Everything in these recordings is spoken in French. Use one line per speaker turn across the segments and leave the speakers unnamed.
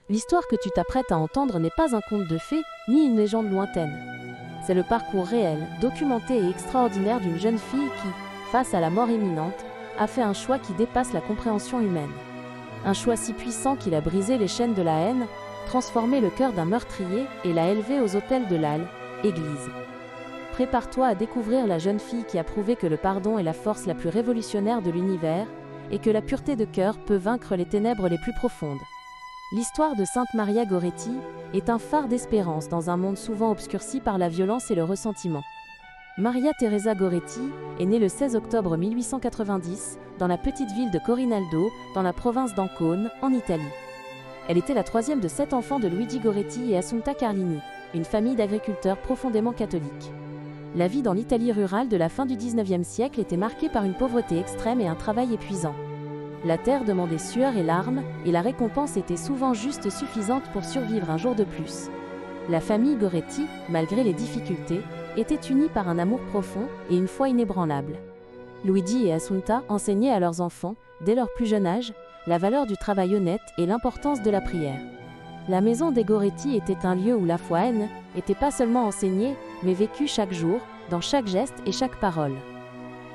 L'histoire que tu t'apprêtes à entendre n'est pas un conte de fées, ni une légende lointaine. C'est le parcours réel, documenté et extraordinaire d'une jeune fille qui, face à la mort imminente, a fait un choix qui dépasse la compréhension humaine. Un choix si puissant qu'il a brisé les chaînes de la haine, transformé le cœur d'un meurtrier et l'a élevé aux autels de l'Al, Église. Prépare-toi à découvrir la jeune fille qui a prouvé que le pardon est la force la plus révolutionnaire de l'univers et que la pureté de cœur peut vaincre les ténèbres les plus profondes. L'histoire de Sainte Maria Goretti est un phare d'espérance dans un monde souvent obscurci par la violence et le ressentiment. Maria Teresa Goretti est née le 16 octobre 1890 dans la petite ville de Corinaldo, dans la province d'Ancône, en Italie. Elle était la troisième de 7 enfants de Luigi Goretti et Assunta Carlini, une famille d'agriculteurs profondément catholiques. La vie dans l'Italie rurale de la fin du XIXe siècle était marquée par une pauvreté extrême et un travail épuisant. La terre demandait sueur et larmes, et la récompense était souvent juste suffisante pour survivre un jour de plus. La famille Goretti, malgré les difficultés, était unie par un amour profond et une foi inébranlable. Luigi et Assunta enseignaient à leurs enfants, dès leur plus jeune âge, la valeur du travail honnête et l'importance de la prière. La maison des Goretti était un lieu où la foi n'était pas seulement enseignée, mais vécue chaque jour, dans chaque geste et chaque parole.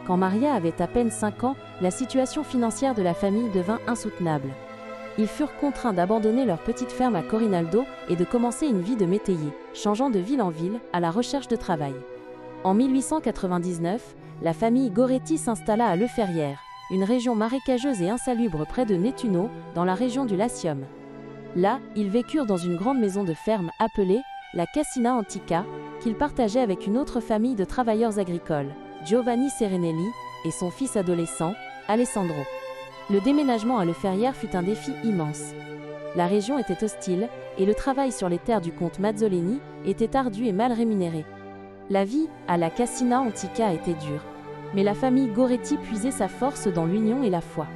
Quand Maria avait à peine 5 ans, la situation financière de la famille devint insoutenable. Ils furent contraints d'abandonner leur petite ferme à Corinaldo et de commencer une vie de métayer, changeant de ville en ville, à la recherche de travail. En 1899, la famille Goretti s'installa à Leferrière, une région marécageuse et insalubre près de Nettuno, dans la région du Latium. Là, ils vécurent dans une grande maison de ferme appelée la Cascina Antica, qu'ils partageaient avec une autre famille de travailleurs agricoles, Giovanni Serenelli, et son fils adolescent, Alessandro. Le déménagement à Leferrière fut un défi immense. La région était hostile, et le travail sur les terres du comte Mazzoleni était ardu et mal rémunéré. La vie à la Cascina Antica était dure, mais la famille Goretti puisait sa force dans l'union et la foi.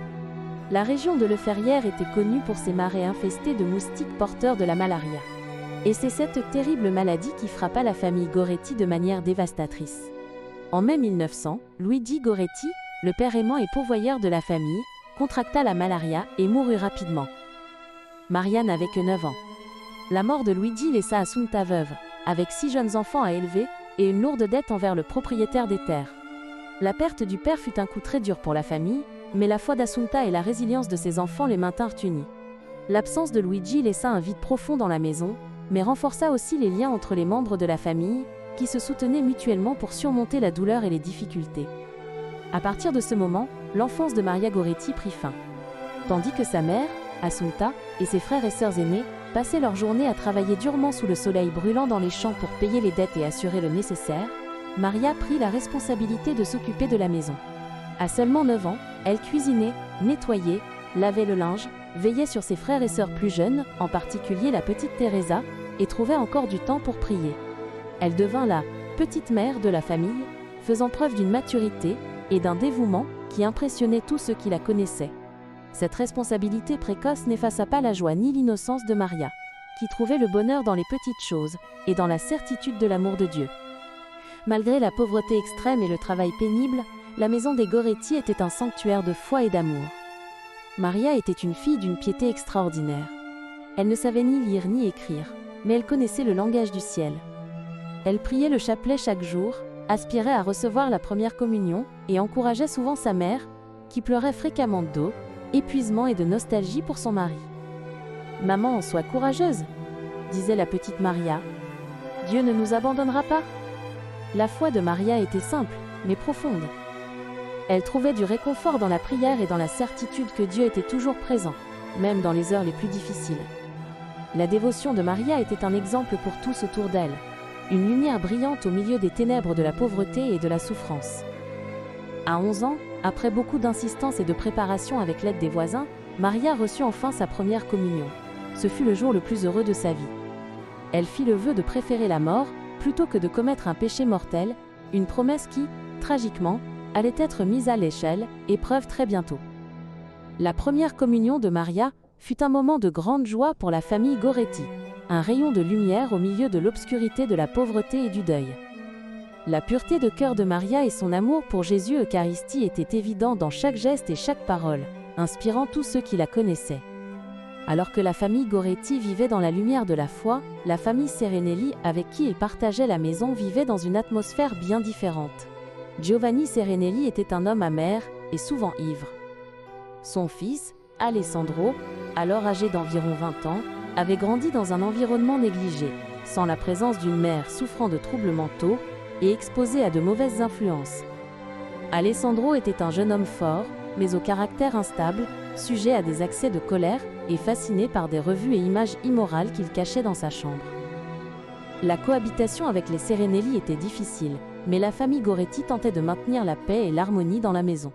La région de Leferrière était connue pour ses marais infestés de moustiques porteurs de la malaria. Et c'est cette terrible maladie qui frappa la famille Goretti de manière dévastatrice. En mai 1900, Luigi Goretti, le père aimant et pourvoyeur de la famille, contracta la malaria et mourut rapidement. Maria n'avait que 9 ans. La mort de Luigi laissa Assunta veuve, avec 6 jeunes enfants à élever et une lourde dette envers le propriétaire des terres. La perte du père fut un coup très dur pour la famille, mais la foi d'Assunta et la résilience de ses enfants les maintinrent unis. L'absence de Luigi laissa un vide profond dans la maison, mais renforça aussi les liens entre les membres de la famille, qui se soutenaient mutuellement pour surmonter la douleur et les difficultés. À partir de ce moment, l'enfance de Maria Goretti prit fin. Tandis que sa mère, Assunta, et ses frères et sœurs aînés passaient leur journée à travailler durement sous le soleil brûlant dans les champs pour payer les dettes et assurer le nécessaire, Maria prit la responsabilité de s'occuper de la maison. À seulement 9 ans, elle cuisinait, nettoyait, lavait le linge, veillait sur ses frères et sœurs plus jeunes, en particulier la petite Teresa, et trouvait encore du temps pour prier. Elle devint la petite mère de la famille, faisant preuve d'une maturité et d'un dévouement qui impressionnait tous ceux qui la connaissaient. Cette responsabilité précoce n'effaça pas la joie ni l'innocence de Maria, qui trouvait le bonheur dans les petites choses et dans la certitude de l'amour de Dieu. Malgré la pauvreté extrême et le travail pénible, la maison des Goretti était un sanctuaire de foi et d'amour. Maria était une fille d'une piété extraordinaire. Elle ne savait ni lire ni écrire, mais elle connaissait le langage du ciel. Elle priait le chapelet chaque jour, aspirait à recevoir la première communion et encourageait souvent sa mère, qui pleurait fréquemment d'eau, épuisement et de nostalgie pour son mari. « Maman, sois courageuse !» disait la petite Maria. « Dieu ne nous abandonnera pas !» La foi de Maria était simple, mais profonde. Elle trouvait du réconfort dans la prière et dans la certitude que Dieu était toujours présent, même dans les heures les plus difficiles. La dévotion de Maria était un exemple pour tous autour d'elle, une lumière brillante au milieu des ténèbres de la pauvreté et de la souffrance. À 11 ans, après beaucoup d'insistance et de préparation avec l'aide des voisins, Maria reçut enfin sa première communion. Ce fut le jour le plus heureux de sa vie. Elle fit le vœu de préférer la mort, plutôt que de commettre un péché mortel, une promesse qui, tragiquement, allait être mise à l'échelle, épreuve très bientôt. La première communion de Maria fut un moment de grande joie pour la famille Goretti, un rayon de lumière au milieu de l'obscurité de la pauvreté et du deuil. La pureté de cœur de Maria et son amour pour Jésus Eucharistie étaient évidents dans chaque geste et chaque parole, inspirant tous ceux qui la connaissaient. Alors que la famille Goretti vivait dans la lumière de la foi, la famille Serenelli, avec qui il partageait la maison, vivait dans une atmosphère bien différente. Giovanni Serenelli était un homme amer et souvent ivre. Son fils, Alessandro, alors âgé d'environ 20 ans, avait grandi dans un environnement négligé, sans la présence d'une mère souffrant de troubles mentaux et exposée à de mauvaises influences. Alessandro était un jeune homme fort, mais au caractère instable, sujet à des accès de colère et fasciné par des revues et images immorales qu'il cachait dans sa chambre. La cohabitation avec les Serenelli était difficile, mais la famille Goretti tentait de maintenir la paix et l'harmonie dans la maison.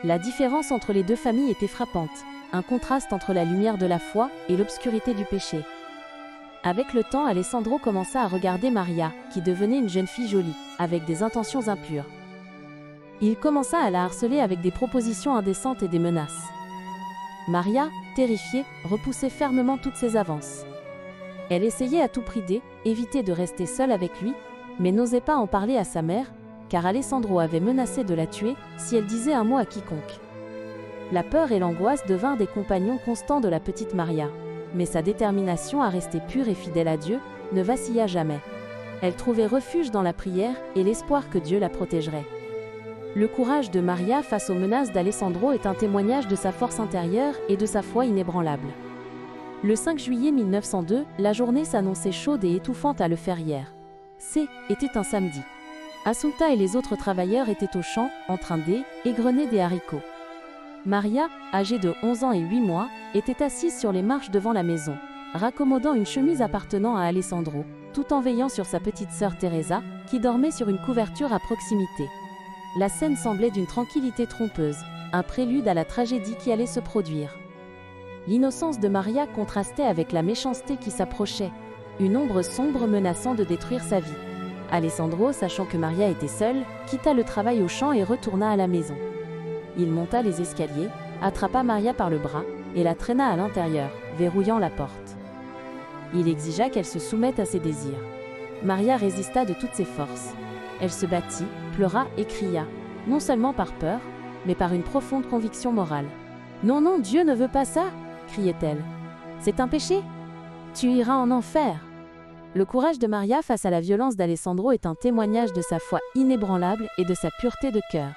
La différence entre les deux familles était frappante, un contraste entre la lumière de la foi et l'obscurité du péché. Avec le temps, Alessandro commença à regarder Maria, qui devenait une jeune fille jolie, avec des intentions impures. Il commença à la harceler avec des propositions indécentes et des menaces. Maria, terrifiée, repoussait fermement toutes ses avances. Elle essayait à tout prix d'éviter de rester seule avec lui, mais n'osait pas en parler à sa mère, car Alessandro avait menacé de la tuer si elle disait un mot à quiconque. La peur et l'angoisse devinrent des compagnons constants de la petite Maria, mais sa détermination à rester pure et fidèle à Dieu ne vacilla jamais. Elle trouvait refuge dans la prière et l'espoir que Dieu la protégerait. Le courage de Maria face aux menaces d'Alessandro est un témoignage de sa force intérieure et de sa foi inébranlable. Le 5 juillet 1902, la journée s'annonçait chaude et étouffante à Le Ferrière. Était un samedi. Assunta et les autres travailleurs étaient au champ, en train d'égrener des haricots. Maria, âgée de 11 ans et 8 mois, était assise sur les marches devant la maison, raccommodant une chemise appartenant à Alessandro, tout en veillant sur sa petite sœur Teresa, qui dormait sur une couverture à proximité. La scène semblait d'une tranquillité trompeuse, un prélude à la tragédie qui allait se produire. L'innocence de Maria contrastait avec la méchanceté qui s'approchait, une ombre sombre menaçant de détruire sa vie. Alessandro, sachant que Maria était seule, quitta le travail au champ et retourna à la maison. Il monta les escaliers, attrapa Maria par le bras et la traîna à l'intérieur, verrouillant la porte. Il exigea qu'elle se soumette à ses désirs. Maria résista de toutes ses forces. Elle se battit, pleura et cria, non seulement par peur, mais par une profonde conviction morale. « Non, non, Dieu ne veut pas ça !» criait-elle. « C'est un péché. Tu iras en enfer !» Le courage de Maria face à la violence d'Alessandro est un témoignage de sa foi inébranlable et de sa pureté de cœur.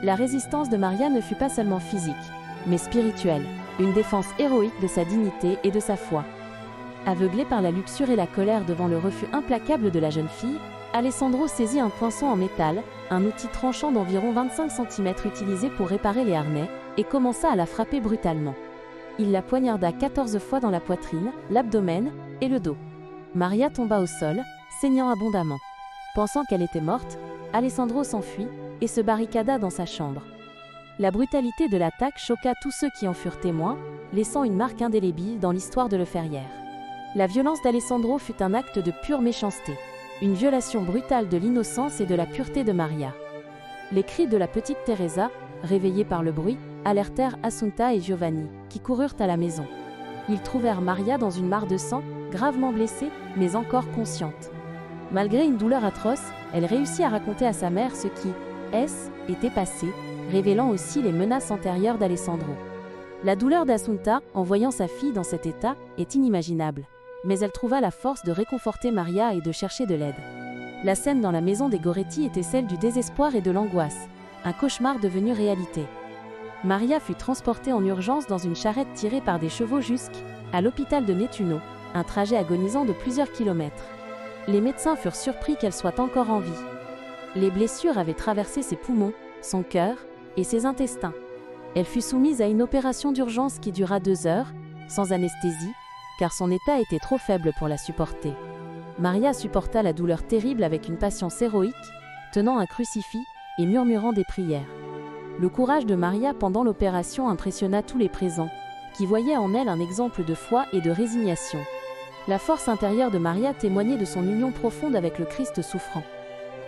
La résistance de Maria ne fut pas seulement physique, mais spirituelle, une défense héroïque de sa dignité et de sa foi. Aveuglé par la luxure et la colère devant le refus implacable de la jeune fille, Alessandro saisit un poinçon en métal, un outil tranchant d'environ 25 cm utilisé pour réparer les harnais, et commença à la frapper brutalement. Il la poignarda 14 fois dans la poitrine, l'abdomen et le dos. Maria tomba au sol, saignant abondamment. Pensant qu'elle était morte, Alessandro s'enfuit et se barricada dans sa chambre. La brutalité de l'attaque choqua tous ceux qui en furent témoins, laissant une marque indélébile dans l'histoire de Le Ferrière. La violence d'Alessandro fut un acte de pure méchanceté, une violation brutale de l'innocence et de la pureté de Maria. Les cris de la petite Teresa, réveillés par le bruit, alertèrent Assunta et Giovanni, qui coururent à la maison. Ils trouvèrent Maria dans une mare de sang, gravement blessée, mais encore consciente. Malgré une douleur atroce, elle réussit à raconter à sa mère ce qui était passé, révélant aussi les menaces antérieures d'Alessandro. La douleur d'Assunta, en voyant sa fille dans cet état, est inimaginable. Mais elle trouva la force de réconforter Maria et de chercher de l'aide. La scène dans la maison des Goretti était celle du désespoir et de l'angoisse, un cauchemar devenu réalité. Maria fut transportée en urgence dans une charrette tirée par des chevaux jusqu'à l'hôpital de Nettuno, un trajet agonisant de plusieurs kilomètres. Les médecins furent surpris qu'elle soit encore en vie. Les blessures avaient traversé ses poumons, son cœur et ses intestins. Elle fut soumise à une opération d'urgence qui dura 2 heures, sans anesthésie, car son état était trop faible pour la supporter. Maria supporta la douleur terrible avec une patience héroïque, tenant un crucifix et murmurant des prières. Le courage de Maria pendant l'opération impressionna tous les présents, qui voyaient en elle un exemple de foi et de résignation. La force intérieure de Maria témoignait de son union profonde avec le Christ souffrant.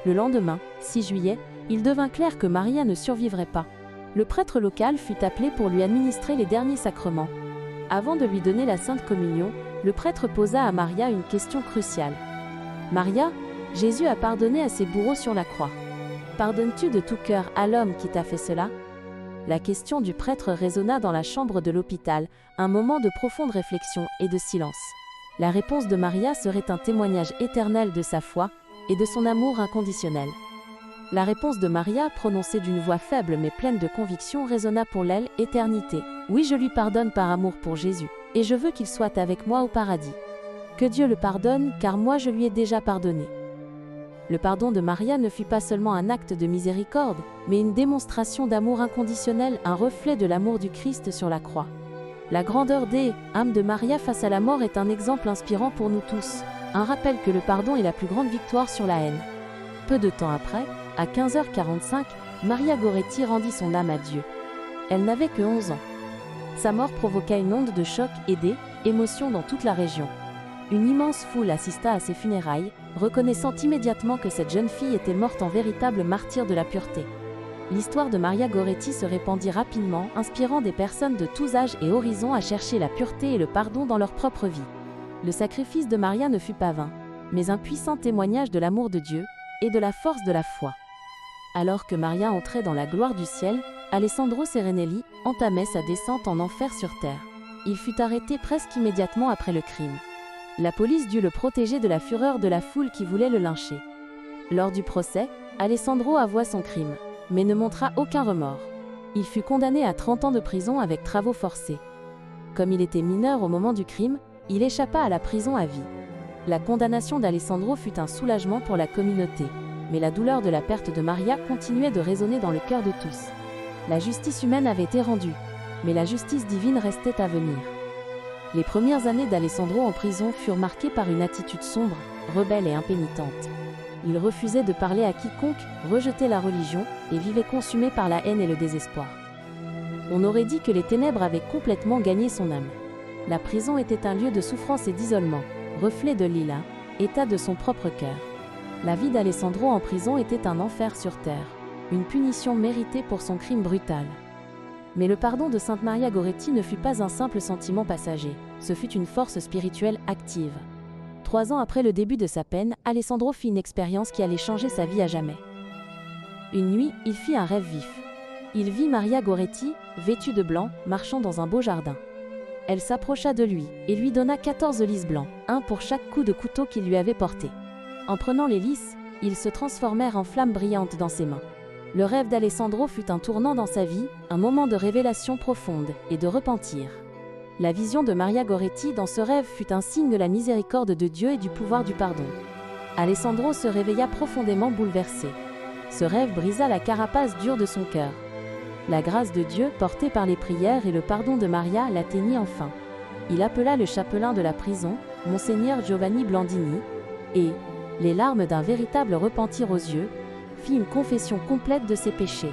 Le lendemain, 6 juillet, il devint clair que Maria ne survivrait pas. Le prêtre local fut appelé pour lui administrer les derniers sacrements. Avant de lui donner la Sainte Communion, le prêtre posa à Maria une question cruciale. « Maria, Jésus a pardonné à ses bourreaux sur la croix. Pardonnes-tu de tout cœur à l'homme qui t'a fait cela ?» La question du prêtre résonna dans la chambre de l'hôpital, un moment de profonde réflexion et de silence. La réponse de Maria serait un témoignage éternel de sa foi et de son amour inconditionnel. La réponse de Maria, prononcée d'une voix faible mais pleine de conviction, résonna pour l'elle, éternité. Oui, je lui pardonne par amour pour Jésus, et je veux qu'il soit avec moi au paradis. Que Dieu le pardonne, car moi je lui ai déjà pardonné. Le pardon de Maria ne fut pas seulement un acte de miséricorde, mais une démonstration d'amour inconditionnel, un reflet de l'amour du Christ sur la croix. La grandeur des âmes de Maria face à la mort est un exemple inspirant pour nous tous, un rappel que le pardon est la plus grande victoire sur la haine. Peu de temps après, à 15h45, Maria Goretti rendit son âme à Dieu. Elle n'avait que 11 ans. Sa mort provoqua une onde de choc et d'émotion dans toute la région. Une immense foule assista à ses funérailles, reconnaissant immédiatement que cette jeune fille était morte en véritable martyr de la pureté. L'histoire de Maria Goretti se répandit rapidement, inspirant des personnes de tous âges et horizons à chercher la pureté et le pardon dans leur propre vie. Le sacrifice de Maria ne fut pas vain, mais un puissant témoignage de l'amour de Dieu et de la force de la foi. Alors que Maria entrait dans la gloire du ciel, Alessandro Serenelli entamait sa descente en enfer sur terre. Il fut arrêté presque immédiatement après le crime. La police dut le protéger de la fureur de la foule qui voulait le lyncher. Lors du procès, Alessandro avoua son crime, mais ne montra aucun remords. Il fut condamné à 30 ans de prison avec travaux forcés. Comme il était mineur au moment du crime, il échappa à la prison à vie. La condamnation d'Alessandro fut un soulagement pour la communauté, mais la douleur de la perte de Maria continuait de résonner dans le cœur de tous. La justice humaine avait été rendue, mais la justice divine restait à venir. Les premières années d'Alessandro en prison furent marquées par une attitude sombre, rebelle et impénitente. Il refusait de parler à quiconque, rejetait la religion et vivait consumé par la haine et le désespoir. On aurait dit que les ténèbres avaient complètement gagné son âme. La prison était un lieu de souffrance et d'isolement, reflet de Lila, état de son propre cœur. La vie d'Alessandro en prison était un enfer sur terre, une punition méritée pour son crime brutal. Mais le pardon de Sainte Maria Goretti ne fut pas un simple sentiment passager, ce fut une force spirituelle active. 3 ans après le début de sa peine, Alessandro fit une expérience qui allait changer sa vie à jamais. Une nuit, il fit un rêve vif. Il vit Maria Goretti, vêtue de blanc, marchant dans un beau jardin. Elle s'approcha de lui et lui donna 14 lys blancs, un pour chaque coup de couteau qu'il lui avait porté. En prenant les lys, ils se transformèrent en flammes brillantes dans ses mains. Le rêve d'Alessandro fut un tournant dans sa vie, un moment de révélation profonde et de repentir. La vision de Maria Goretti dans ce rêve fut un signe de la miséricorde de Dieu et du pouvoir du pardon. Alessandro se réveilla profondément bouleversé. Ce rêve brisa la carapace dure de son cœur. La grâce de Dieu, portée par les prières et le pardon de Maria, l'atteignit enfin. Il appela le chapelain de la prison, Monseigneur Giovanni Blandini, et, les larmes d'un véritable repentir aux yeux, fit une confession complète de ses péchés.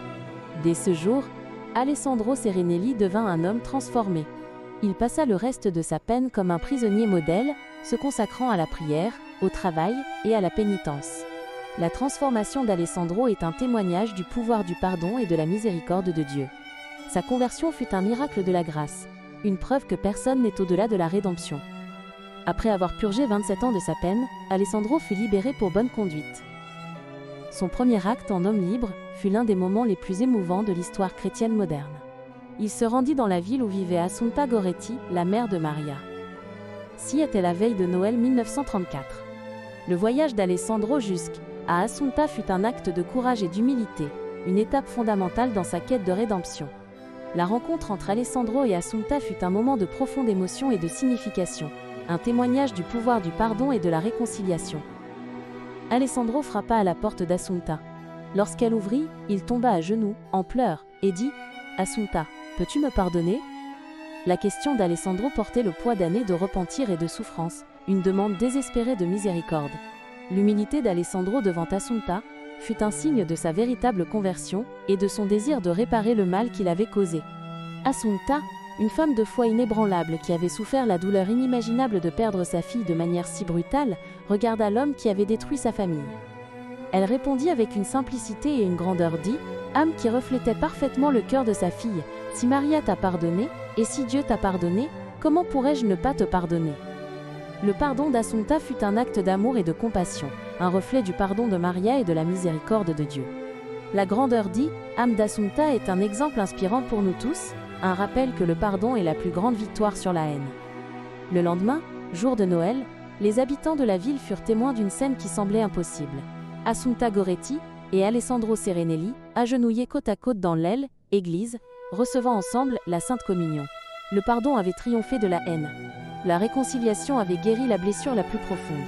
Dès ce jour, Alessandro Serenelli devint un homme transformé. Il passa le reste de sa peine comme un prisonnier modèle, se consacrant à la prière, au travail et à la pénitence. La transformation d'Alessandro est un témoignage du pouvoir du pardon et de la miséricorde de Dieu. Sa conversion fut un miracle de la grâce, une preuve que personne n'est au-delà de la rédemption. Après avoir purgé 27 ans de sa peine, Alessandro fut libéré pour bonne conduite. Son premier acte en homme libre fut l'un des moments les plus émouvants de l'histoire chrétienne moderne. Il se rendit dans la ville où vivait Assunta Goretti, la mère de Maria. Ci était la veille de Noël 1934. Le voyage d'Alessandro jusqu'à Assunta fut un acte de courage et d'humilité, une étape fondamentale dans sa quête de rédemption. La rencontre entre Alessandro et Assunta fut un moment de profonde émotion et de signification, un témoignage du pouvoir du pardon et de la réconciliation. Alessandro frappa à la porte d'Assunta. Lorsqu'elle ouvrit, il tomba à genoux, en pleurs, et dit « Assunta, peux-tu me pardonner ?» La question d'Alessandro portait le poids d'années de repentir et de souffrance, une demande désespérée de miséricorde. L'humilité d'Alessandro devant Assunta fut un signe de sa véritable conversion et de son désir de réparer le mal qu'il avait causé. Assunta, une femme de foi inébranlable qui avait souffert la douleur inimaginable de perdre sa fille de manière si brutale, regarda l'homme qui avait détruit sa famille. Elle répondit avec une simplicité et une grandeur dit « âme qui reflétait parfaitement le cœur de sa fille, si Maria t'a pardonné, et si Dieu t'a pardonné, comment pourrais-je ne pas te pardonner ?» Le pardon d'Assunta fut un acte d'amour et de compassion, un reflet du pardon de Maria et de la miséricorde de Dieu. La grandeur âme d'Assunta est un exemple inspirant pour nous tous, un rappel que le pardon est la plus grande victoire sur la haine. Le lendemain, jour de Noël, les habitants de la ville furent témoins d'une scène qui semblait impossible. Assunta Goretti et Alessandro Serenelli, agenouillés côte à côte dans l'aile, église, recevant ensemble la Sainte Communion. Le pardon avait triomphé de la haine. La réconciliation avait guéri la blessure la plus profonde.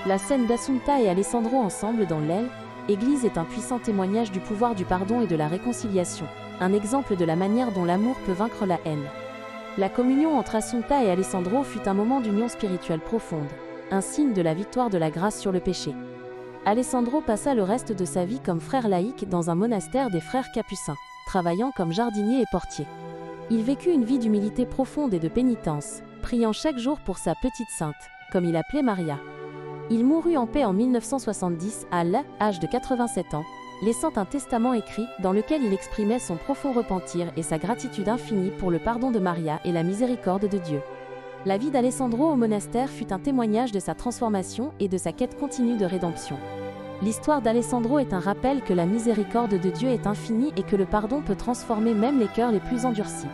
La scène d'Assunta et Alessandro ensemble dans l'aile, église est un puissant témoignage du pouvoir du pardon et de la réconciliation, un exemple de la manière dont l'amour peut vaincre la haine. La communion entre Assunta et Alessandro fut un moment d'union spirituelle profonde, un signe de la victoire de la grâce sur le péché. Alessandro passa le reste de sa vie comme frère laïque dans un monastère des frères capucins, travaillant comme jardinier et portier. Il vécut une vie d'humilité profonde et de pénitence, priant chaque jour pour sa petite sainte, comme il appelait Maria. Il mourut en paix en 1970 à l'âge de 87 ans, laissant un testament écrit dans lequel il exprimait son profond repentir et sa gratitude infinie pour le pardon de Maria et la miséricorde de Dieu. La vie d'Alessandro au monastère fut un témoignage de sa transformation et de sa quête continue de rédemption. L'histoire d'Alessandro est un rappel que la miséricorde de Dieu est infinie et que le pardon peut transformer même les cœurs les plus endurcis.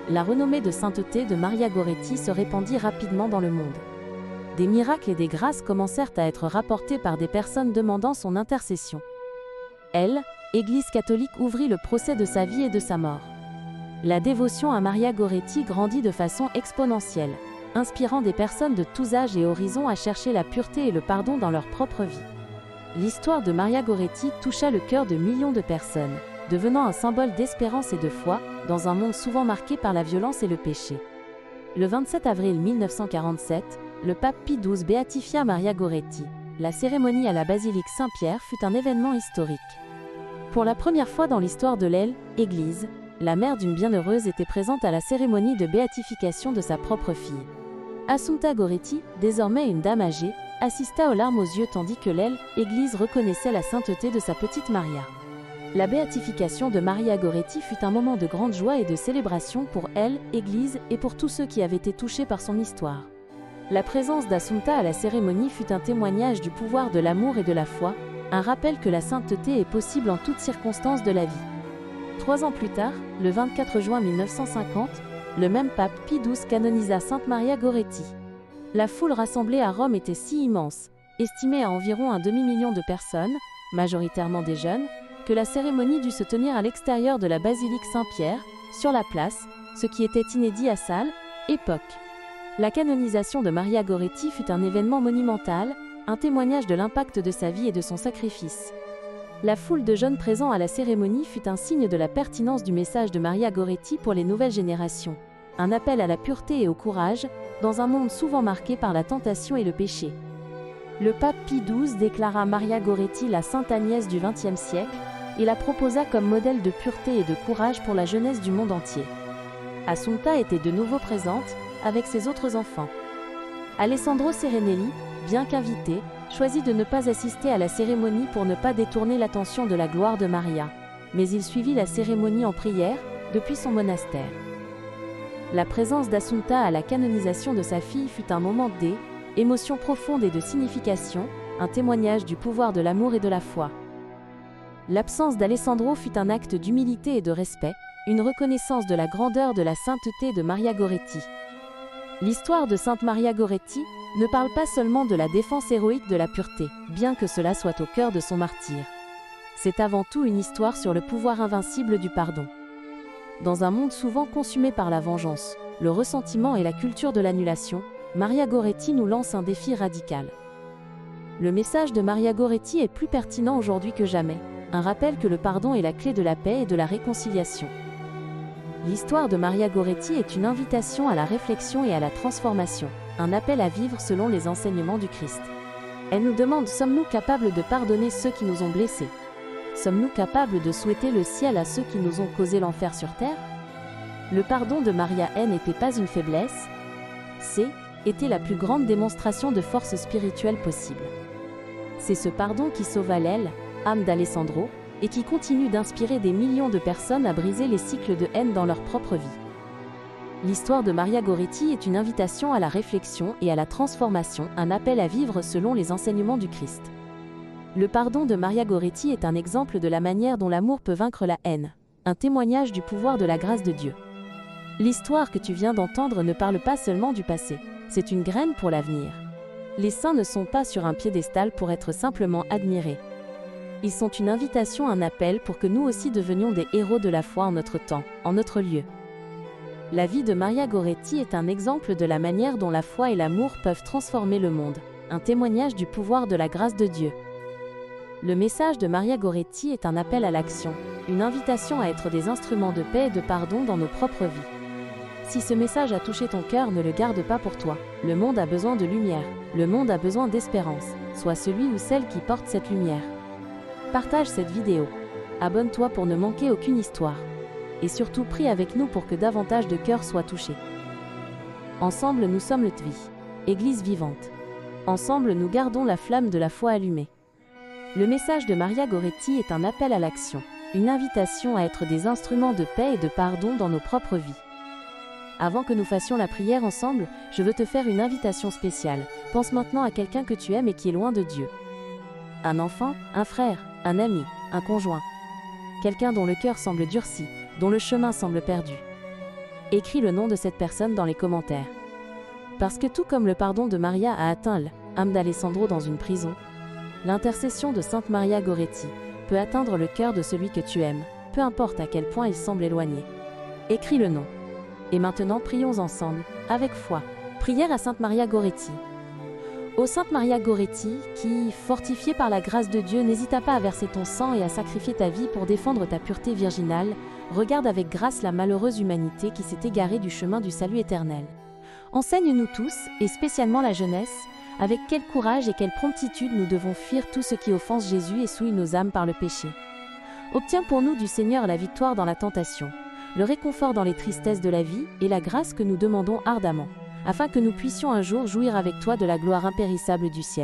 La renommée de sainteté de Maria Goretti se répandit rapidement dans le monde. Des miracles et des grâces commencèrent à être rapportés par des personnes demandant son intercession. Elle, Église catholique, ouvrit le procès de sa vie et de sa mort. La dévotion à Maria Goretti grandit de façon exponentielle, inspirant des personnes de tous âges et horizons à chercher la pureté et le pardon dans leur propre vie. L'histoire de Maria Goretti toucha le cœur de millions de personnes, devenant un symbole d'espérance et de foi, dans un monde souvent marqué par la violence et le péché. Le 27 avril 1947, le pape Pie XII béatifia Maria Goretti. La cérémonie à la basilique Saint-Pierre fut un événement historique. Pour la première fois dans l'histoire de l'aile, Église, la mère d'une bienheureuse était présente à la cérémonie de béatification de sa propre fille. Assunta Goretti, désormais une dame âgée, assista aux larmes aux yeux tandis que l'aile, Église reconnaissait la sainteté de sa petite Maria. La béatification de Maria Goretti fut un moment de grande joie et de célébration pour elle, Église, et pour tous ceux qui avaient été touchés par son histoire. La présence d'Assunta à la cérémonie fut un témoignage du pouvoir de l'amour et de la foi, un rappel que la sainteté est possible en toutes circonstances de la vie. 3 ans plus tard, le 24 juin 1950, le même pape Pie XII canonisa Sainte Maria Goretti. La foule rassemblée à Rome était si immense, estimée à environ 1 demi-million de personnes, majoritairement des jeunes, que la cérémonie dut se tenir à l'extérieur de la basilique Saint-Pierre, sur la place, ce qui était inédit à sa époque. La canonisation de Maria Goretti fut un événement monumental, un témoignage de l'impact de sa vie et de son sacrifice. La foule de jeunes présents à la cérémonie fut un signe de la pertinence du message de Maria Goretti pour les nouvelles générations, un appel à la pureté et au courage, dans un monde souvent marqué par la tentation et le péché. Le pape Pie XII déclara Maria Goretti la Sainte Agnès du XXe siècle et la proposa comme modèle de pureté et de courage pour la jeunesse du monde entier. Assunta était de nouveau présente, avec ses autres enfants. Alessandro Serenelli, bien qu'invité, choisit de ne pas assister à la cérémonie pour ne pas détourner l'attention de la gloire de Maria, mais il suivit la cérémonie en prière, depuis son monastère. La présence d'Assunta à la canonisation de sa fille fut un moment d'émotion profonde et de signification, un témoignage du pouvoir de l'amour et de la foi. L'absence d'Alessandro fut un acte d'humilité et de respect, une reconnaissance de la grandeur de la sainteté de Maria Goretti. L'histoire de Sainte Maria Goretti ne parle pas seulement de la défense héroïque de la pureté, bien que cela soit au cœur de son martyre. C'est avant tout une histoire sur le pouvoir invincible du pardon. Dans un monde souvent consumé par la vengeance, le ressentiment et la culture de l'annulation, Maria Goretti nous lance un défi radical. Le message de Maria Goretti est plus pertinent aujourd'hui que jamais, un rappel que le pardon est la clé de la paix et de la réconciliation. L'histoire de Maria Goretti est une invitation à la réflexion et à la transformation, un appel à vivre selon les enseignements du Christ. Elle nous demande: sommes-nous capables de pardonner ceux qui nous ont blessés? Sommes-nous capables de souhaiter le ciel à ceux qui nous ont causé l'enfer sur terre? Le pardon de Maria n'était pas une faiblesse, était la plus grande démonstration de force spirituelle possible. C'est ce pardon qui sauva l'aile, âme d'Alessandro, et qui continue d'inspirer des millions de personnes à briser les cycles de haine dans leur propre vie. L'histoire de Maria Goretti est une invitation à la réflexion et à la transformation, un appel à vivre selon les enseignements du Christ. Le pardon de Maria Goretti est un exemple de la manière dont l'amour peut vaincre la haine, un témoignage du pouvoir de la grâce de Dieu. L'histoire que tu viens d'entendre ne parle pas seulement du passé, c'est une graine pour l'avenir. Les saints ne sont pas sur un piédestal pour être simplement admirés. Ils sont une invitation, un appel pour que nous aussi devenions des héros de la foi en notre temps, en notre lieu. La vie de Maria Goretti est un exemple de la manière dont la foi et l'amour peuvent transformer le monde, un témoignage du pouvoir de la grâce de Dieu. Le message de Maria Goretti est un appel à l'action, une invitation à être des instruments de paix et de pardon dans nos propres vies. Si ce message a touché ton cœur, ne le garde pas pour toi. Le monde a besoin de lumière, le monde a besoin d'espérance. Sois celui ou celle qui porte cette lumière. Partage cette vidéo. Abonne-toi pour ne manquer aucune histoire. Et surtout prie avec nous pour que davantage de cœurs soient touchés. Ensemble nous sommes le TVI, Église vivante. Ensemble nous gardons la flamme de la foi allumée. Le message de Maria Goretti est un appel à l'action, une invitation à être des instruments de paix et de pardon dans nos propres vies. Avant que nous fassions la prière ensemble, je veux te faire une invitation spéciale. Pense maintenant à quelqu'un que tu aimes et qui est loin de Dieu. Un enfant, un frère, un ami, un conjoint. Quelqu'un dont le cœur semble durci, dont le chemin semble perdu. Écris le nom de cette personne dans les commentaires. Parce que tout comme le pardon de Maria a atteint l'âme d'Alessandro dans une prison, l'intercession de Sainte Maria Goretti peut atteindre le cœur de celui que tu aimes, peu importe à quel point il semble éloigné. Écris le nom. Et maintenant, prions ensemble, avec foi. Prière à Sainte Maria Goretti. Ô Sainte Maria Goretti, qui, fortifiée par la grâce de Dieu, n'hésita pas à verser ton sang et à sacrifier ta vie pour défendre ta pureté virginale, regarde avec grâce la malheureuse humanité qui s'est égarée du chemin du salut éternel. Enseigne-nous tous, et spécialement la jeunesse, avec quel courage et quelle promptitude nous devons fuir tout ce qui offense Jésus et souille nos âmes par le péché. Obtiens pour nous du Seigneur la victoire dans la tentation, le réconfort dans les tristesses de la vie et la grâce que nous demandons ardemment, afin que nous puissions un jour jouir avec toi de la gloire impérissable du ciel.